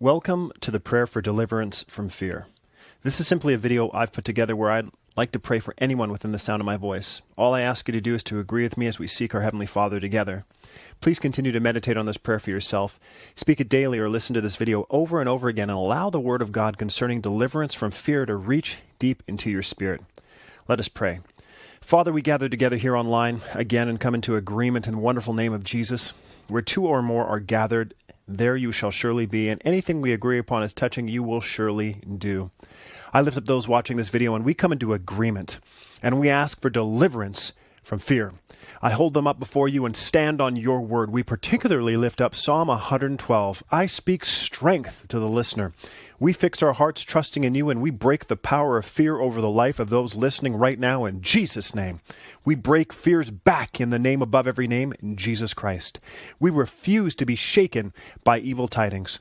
Welcome to the prayer for deliverance from fear. This is simply a video I've put together where I'd like to pray for anyone within the sound of my voice. All I ask you to do is to agree with me as we seek our Heavenly Father together. Please continue to meditate on this prayer for yourself. Speak it daily or listen to this video over and over again and allow the Word of God concerning deliverance from fear to reach deep into your spirit. Let us pray. Father, we gather together here online again and come into agreement in the wonderful name of Jesus. Where two or more are gathered, there you shall surely be, and anything we agree upon as touching you will surely do. I lift up those watching this video, and we come into agreement, and we ask for deliverance from fear. I hold them up before you and stand on your word. We particularly lift up Psalm 112. I speak strength to the listener. We fix our hearts trusting in you, and we break the power of fear over the life of those listening right now in Jesus' name. We break fears back in the name above every name, in Jesus Christ. We refuse to be shaken by evil tidings.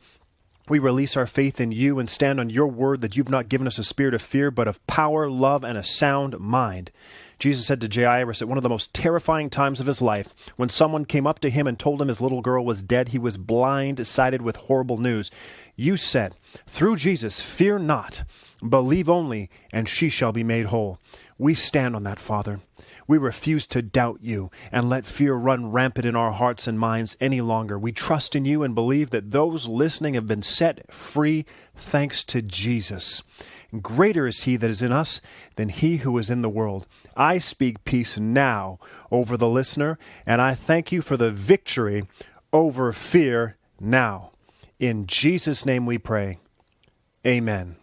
We release our faith in you and stand on your word that you've not given us a spirit of fear, but of power, love, and a sound mind. Jesus said to Jairus at one of the most terrifying times of his life, when someone came up to him and told him his little girl was dead, he was blindsided with horrible news. You said, through Jesus, fear not, believe only, and she shall be made whole. We stand on that, Father. We refuse to doubt you and let fear run rampant in our hearts and minds any longer. We trust in you and believe that those listening have been set free thanks to Jesus. Greater is he that is in us than he who is in the world. I speak peace now over the listener, and I thank you for the victory over fear now. In Jesus' name we pray. Amen.